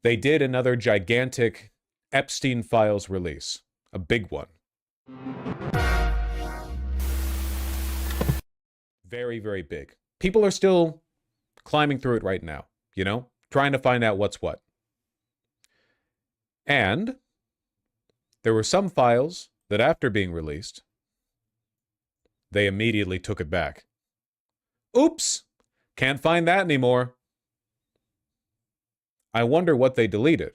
They did another gigantic Epstein files release, a big one. Very, very big. People are still climbing through it right now, trying to find out what's what. And there were some files that after being released, they immediately took it back. Oops, can't find that anymore. I wonder what they deleted.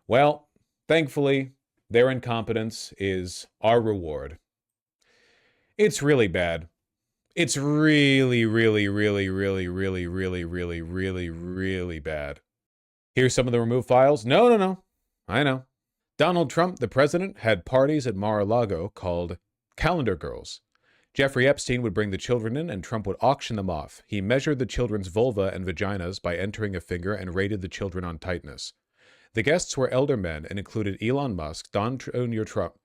Well, thankfully, their incompetence is our reward. It's really bad. It's really, really, really, really, really, really, really, really, really bad. Here's some of the removed files. No. I know. Donald Trump, the president, had parties at Mar-a-Lago called Calendar Girls. Jeffrey Epstein would bring the children in and Trump would auction them off. He measured the children's vulva and vaginas by entering a finger and rated the children on tightness. The guests were elder men and included Elon Musk, Donald Trump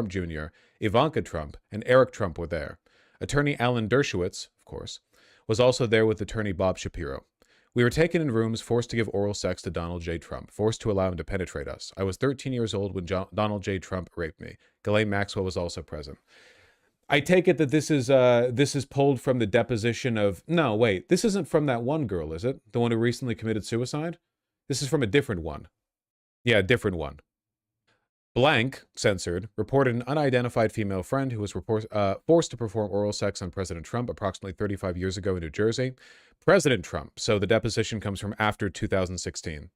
Jr., Ivanka Trump, and Eric Trump were there. Attorney Alan Dershowitz, of course, was also there with attorney Bob Shapiro. We were taken in rooms, forced to give oral sex to Donald J. Trump, forced to allow him to penetrate us. I was 13 years old when Donald J. Trump raped me. Ghislaine Maxwell was also present. I take it that this is pulled from the deposition of... No, wait. This isn't from that one girl, is it? The one who recently committed suicide? This is from a different one. Yeah, a different one. Blank, censored, reported an unidentified female friend who was forced to perform oral sex on President Trump approximately 35 years ago in New Jersey. President Trump, so the deposition comes from after 2016.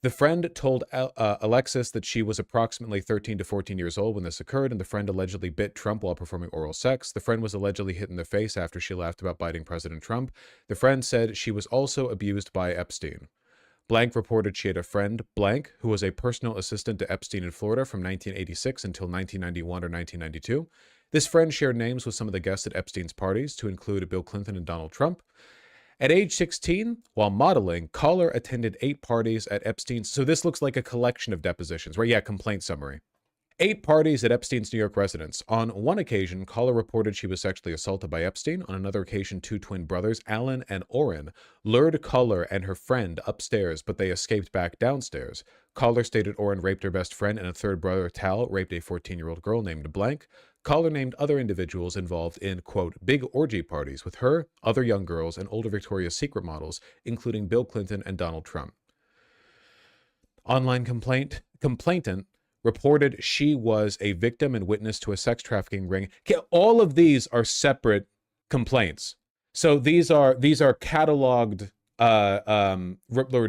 The friend told Alexis that she was approximately 13 to 14 years old when this occurred, and the friend allegedly bit Trump while performing oral sex. The friend was allegedly hit in the face after she laughed about biting President Trump. The friend said she was also abused by Epstein. Blank reported she had a friend, Blank, who was a personal assistant to Epstein in Florida from 1986 until 1991 or 1992. This friend shared names with some of the guests at Epstein's parties, to include Bill Clinton and Donald Trump. At age 16, while modeling, Caller attended 8 parties at Epstein's. So this looks like a collection of depositions, right? Yeah, complaint summary. 8 parties at Epstein's New York residence. On one occasion, Caller reported she was sexually assaulted by Epstein. On another occasion, 2 twin brothers, Alan and Orrin, lured Caller and her friend upstairs, but they escaped back downstairs. Caller stated Orrin raped her best friend, and a third brother, Tal, raped a 14-year-old girl named Blank. Caller named other individuals involved in, quote, big orgy parties with her, other young girls, and older Victoria's Secret models, including Bill Clinton and Donald Trump. Online complainant reported she was a victim and witness to a sex trafficking ring. All of these are separate complaints. So these are cataloged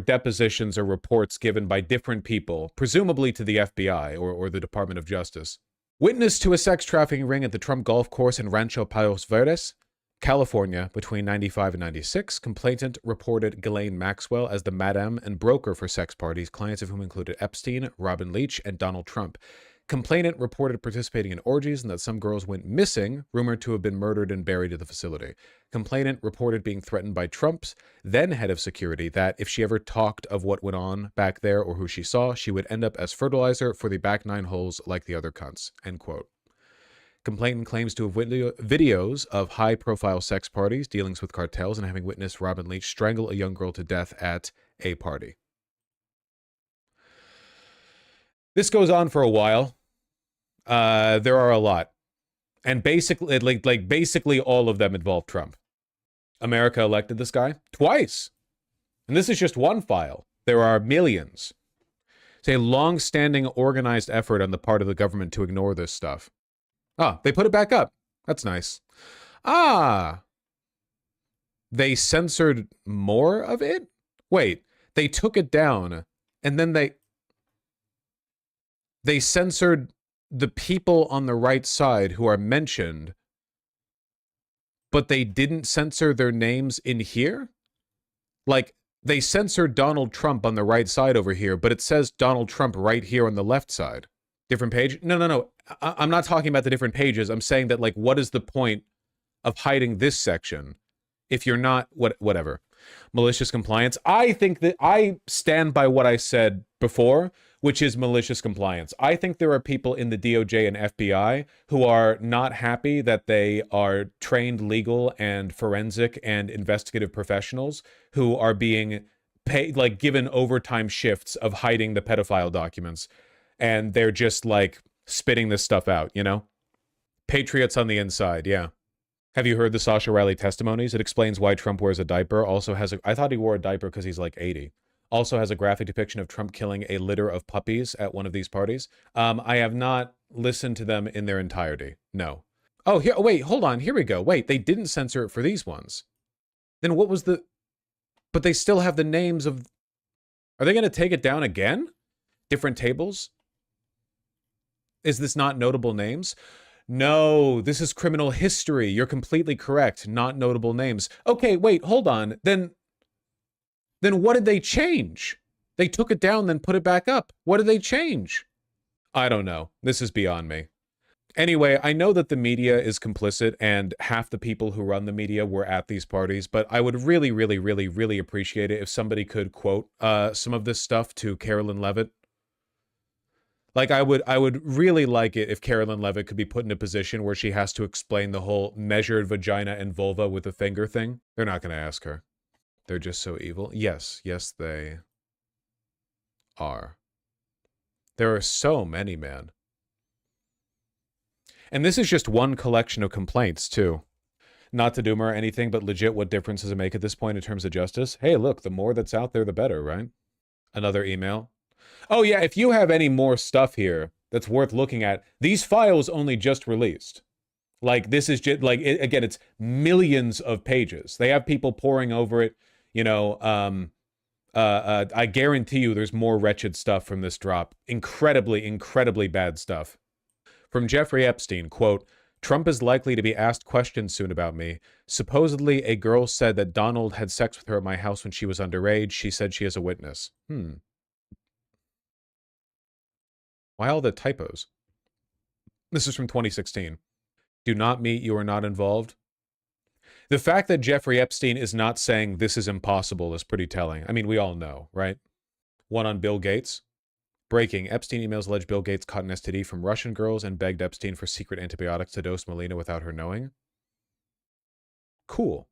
depositions or reports given by different people, presumably to the FBI or the Department of Justice. Witness to a sex trafficking ring at the Trump golf course in Rancho Palos Verdes, California, between 95 and 96. Complainant reported Ghislaine Maxwell as the madam and broker for sex parties, clients of whom included Epstein, Robin Leach, and Donald Trump. Complainant reported participating in orgies and that some girls went missing, rumored to have been murdered and buried at the facility. Complainant reported being threatened by Trump's then head of security that if she ever talked of what went on back there or who she saw, she would end up as fertilizer for the back 9 holes like the other cunts. End quote. Complainant claims to have videos of high-profile sex parties, dealings with cartels, and having witnessed Robin Leach strangle a young girl to death at a party. This goes on for a while. There are a lot. And basically, basically all of them involve Trump. America elected this guy twice. And this is just one file. There are millions. It's a long-standing organized effort on the part of the government to ignore this stuff. Ah, they put it back up. That's nice. Ah, they censored more of it? Wait, they took it down and then they censored the people on the right side who are mentioned, but they didn't censor their names in here? Like, they censored Donald Trump on the right side over here, but it says Donald Trump right here on the left side. Different page? No. I'm not talking about the different pages. I'm saying that, like, what is the point of hiding this section if you're not... whatever. Malicious compliance. I think that I stand by what I said before, which is malicious compliance. I think there are people in the DOJ and FBI who are not happy that they are trained legal and forensic and investigative professionals who are being given overtime shifts of hiding the pedophile documents, and they're just like spitting this stuff out, you know? Patriots on the inside, yeah. Have you heard the Sasha Riley testimonies? It explains why Trump wears a diaper. Also has I thought he wore a diaper because he's like 80. Also has a graphic depiction of Trump killing a litter of puppies at one of these parties. I have not listened to them in their entirety. No. Oh, here. Oh, wait, hold on. Here we go. Wait, they didn't censor it for these ones. Then what was the... But they still have the names of... Are they going to take it down again? Different tables? Is this not notable names? No, this is criminal history. You're completely correct. Not notable names. Okay, wait, hold on. Then what did they change? They took it down, then put it back up. What did they change? I don't know. This is beyond me. Anyway, I know that the media is complicit and half the people who run the media were at these parties, but I would really, really, really, really appreciate it if somebody could quote some of this stuff to Carolyn Levitt. Like, I would really like it if Carolyn Levitt could be put in a position where she has to explain the whole measured vagina and vulva with a finger thing. They're not going to ask her. They're just so evil. Yes, they are. There are so many, man. And this is just one collection of complaints, too. Not to doom or anything, but legit, what difference does it make at this point in terms of justice? Hey, look, the more that's out there, the better, right? Another email. Oh, yeah, if you have any more stuff here that's worth looking at, these files only just released. Like, this is just, like, again, it's millions of pages. They have people poring over it, you know. I guarantee you there's more wretched stuff from this drop. Incredibly, incredibly bad stuff. From Jeffrey Epstein, quote, Trump is likely to be asked questions soon about me. Supposedly, a girl said that Donald had sex with her at my house when she was underage. She said she is a witness. Why all the typos? This is from 2016. Do not meet, you are not involved. The fact that Jeffrey Epstein is not saying this is impossible is pretty telling. I mean, we all know, right? One on Bill Gates. Breaking. Epstein emails allege Bill Gates caught an STD from Russian girls and begged Epstein for secret antibiotics to dose Melina without her knowing. Cool.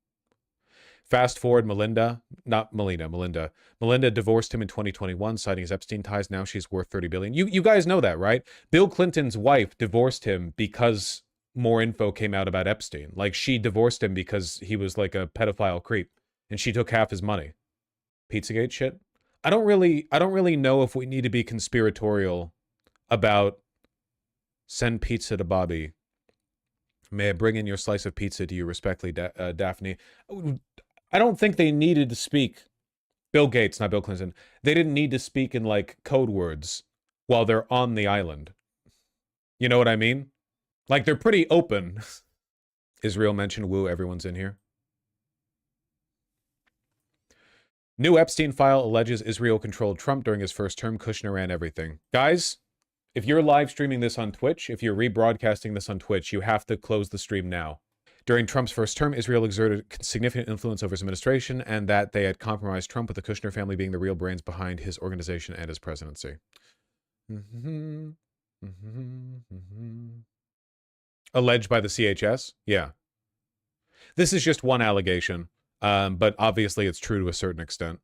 Fast forward, Melinda divorced him in 2021, citing his Epstein ties. Now she's worth $30 billion. You guys know that, right? Bill Clinton's wife divorced him because more info came out about Epstein. Like, she divorced him because he was like a pedophile creep, and she took half his money. Pizzagate shit. I don't really know if we need to be conspiratorial about send pizza to Bobby. May I bring in your slice of pizza to you respectfully, Daphne? I don't think they needed to speak. Bill Gates, not Bill Clinton. They didn't need to speak in, like, code words while they're on the island. You know what I mean? Like, they're pretty open. Israel mentioned, woo, everyone's in here. New Epstein file alleges Israel controlled Trump during his first term. Kushner ran everything. Guys, if you're live streaming this on Twitch, if you're rebroadcasting this on Twitch, you have to close the stream now. During Trump's first term, Israel exerted significant influence over his administration, and that they had compromised Trump, with the Kushner family being the real brains behind his organization and his presidency. Alleged by the CHS? Yeah. This is just one allegation, but obviously it's true to a certain extent.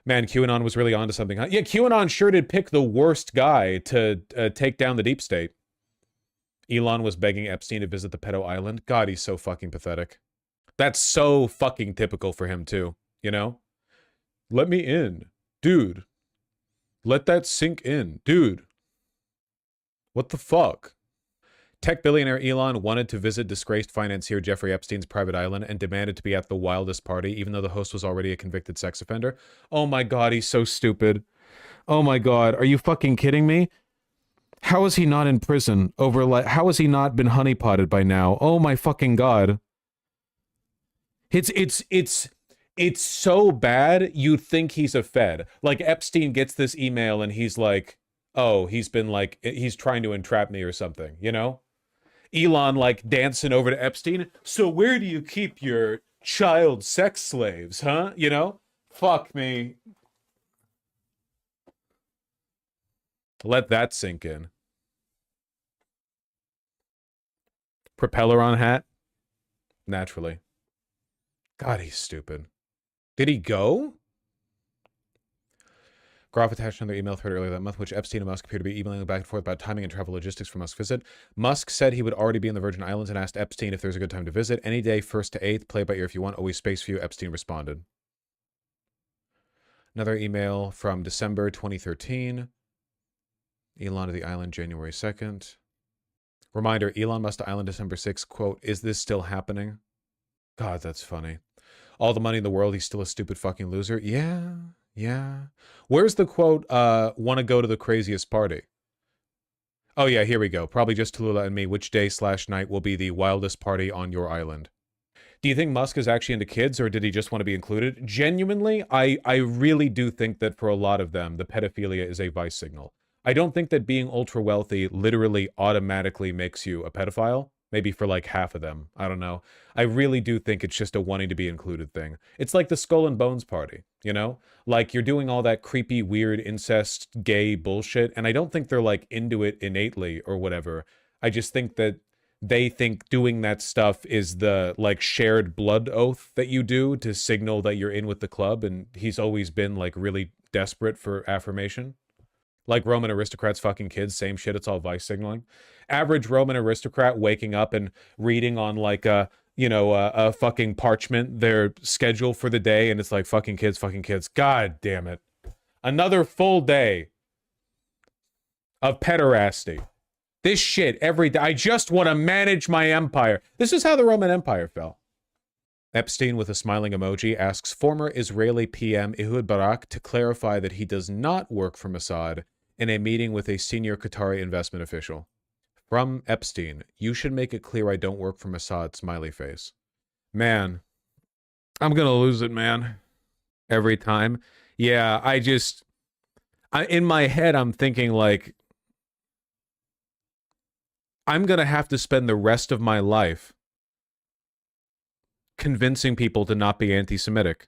Man, QAnon was really onto something, huh? Yeah, QAnon sure did pick the worst guy to take down the deep state. Elon was begging Epstein to visit the pedo island. God, he's so fucking pathetic. That's so fucking typical for him, too. You know? Let me in. Dude. Let that sink in. Dude. What the fuck? Tech billionaire Elon wanted to visit disgraced financier Jeffrey Epstein's private island and demanded to be at the wildest party, even though the host was already a convicted sex offender. Oh my god, he's so stupid. Oh my god, are you fucking kidding me? How is he not in prison over, like, how has he not been honeypotted by now? Oh my fucking god. It's so bad you'd think he's a fed. Like, Epstein gets this email and he's like, oh, he's trying to entrap me or something, you know? Elon, like, dancing over to Epstein. So where do you keep your child sex slaves, huh? You know? Fuck me. Let that sink in. Propeller on hat? Naturally. God, he's stupid. Did he go? Groff attached another email thread earlier that month, which Epstein and Musk appear to be emailing back and forth about timing and travel logistics for Musk's visit. Musk said he would already be in the Virgin Islands and asked Epstein if there's a good time to visit. Any day, 1st to 8th, play by ear if you want, always space for you, Epstein responded. Another email from December 2013. Elon to the island, January 2nd. Reminder, Elon Musk to island, December 6th, quote, is this still happening? God, that's funny. All the money in the world, he's still a stupid fucking loser. Yeah. Yeah. Where's the quote, want to go to the craziest party? Oh, yeah, here we go. Probably just Tallulah and me. Which day/night will be the wildest party on your island? Do you think Musk is actually into kids, or did he just want to be included? Genuinely, I really do think that for a lot of them, the pedophilia is a vice signal. I don't think that being ultra wealthy literally automatically makes you a pedophile. Maybe for like half of them. I don't know. I really do think it's just a wanting to be included thing. It's like the Skull and Bones party, you know? Like you're doing all that creepy, weird, incest, gay bullshit, and I don't think they're like into it innately or whatever. I just think that they think doing that stuff is the like shared blood oath that you do to signal that you're in with the club, and he's always been like really desperate for affirmation. Like Roman aristocrats fucking kids, same shit, it's all vice signaling. Average Roman aristocrat waking up and reading on like a fucking parchment their schedule for the day, and it's like fucking kids, fucking kids. God damn it. Another full day of pederasty. This shit every day. I just want to manage my empire. This is how the Roman Empire fell. Epstein, with a smiling emoji, asks former Israeli PM Ehud Barak to clarify that he does not work for Mossad in a meeting with a senior Qatari investment official. From Epstein, you should make it clear I don't work for Mossad, smiley face. Man, I'm gonna lose it, man. Every time. Yeah, in my head, I'm thinking like, I'm gonna have to spend the rest of my life convincing people to not be anti-Semitic.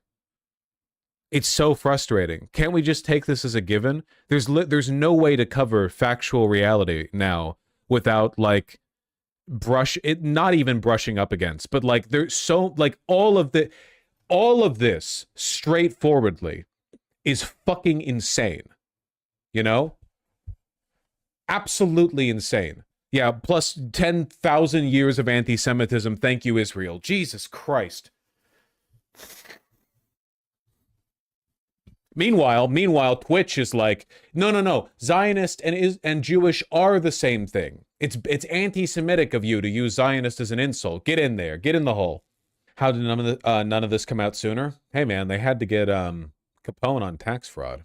It's so frustrating. Can't we just take this as a given? There's no way to cover factual reality now without like not even brushing up against, but like there's so like all of this straightforwardly is fucking insane. You know? Absolutely insane. Yeah, plus 10,000 years of anti-Semitism. Thank you, Israel. Jesus Christ. Meanwhile, Twitch is like, no. Zionist and Jewish are the same thing. It's anti-Semitic of you to use Zionist as an insult. Get in there. Get in the hole. How did none of this come out sooner? Hey, man, they had to get Capone on tax fraud.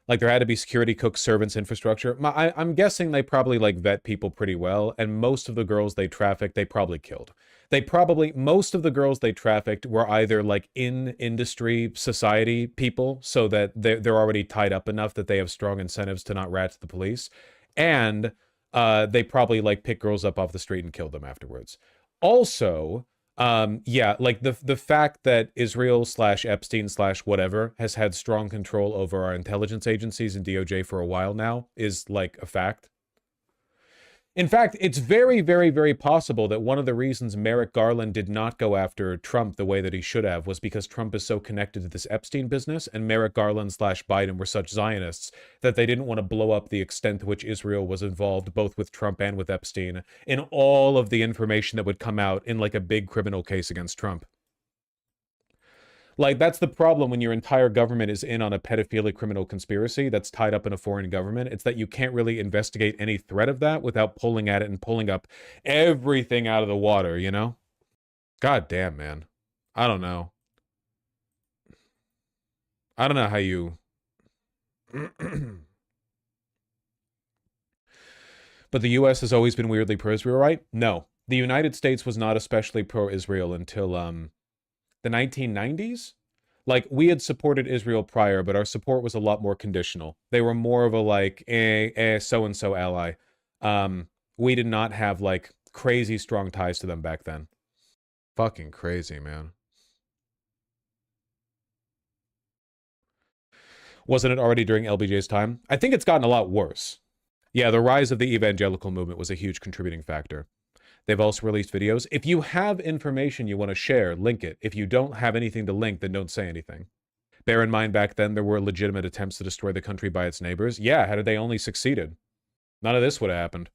Like, there had to be security, cooks, servants, infrastructure. I'm guessing they probably, like, vet people pretty well, and most of the girls they trafficked, they probably killed. Most of the girls they trafficked were either, like, in industry, society people, so that they're already tied up enough that they have strong incentives to not rat to the police, and they probably, like, pick girls up off the street and kill them afterwards. Also... yeah, like the fact that Israel/Epstein/whatever has had strong control over our intelligence agencies and DOJ for a while now is like a fact. In fact, it's very, very, very possible that one of the reasons Merrick Garland did not go after Trump the way that he should have was because Trump is so connected to this Epstein business, and Merrick Garland/Biden were such Zionists that they didn't want to blow up the extent to which Israel was involved, both with Trump and with Epstein, in all of the information that would come out in like a big criminal case against Trump. Like, that's the problem when your entire government is in on a pedophilic criminal conspiracy that's tied up in a foreign government. It's that you can't really investigate any threat of that without pulling at it and pulling up everything out of the water, you know? God damn, man. I don't know. I don't know how you... But the U.S. has always been weirdly pro-Israel, right? No. The United States was not especially pro-Israel until, the 1990s? Like, we had supported Israel prior, but our support was a lot more conditional. They were more of a, like, so-and-so ally. We did not have, like, crazy strong ties to them back then. Fucking crazy, man. Wasn't it already during LBJ's time? I think it's gotten a lot worse. Yeah, the rise of the evangelical movement was a huge contributing factor. They've also released videos. If you have information you want to share, link it. If you don't have anything to link, then don't say anything. Bear in mind, back then, there were legitimate attempts to destroy the country by its neighbors. Yeah, had they only succeeded, none of this would have happened.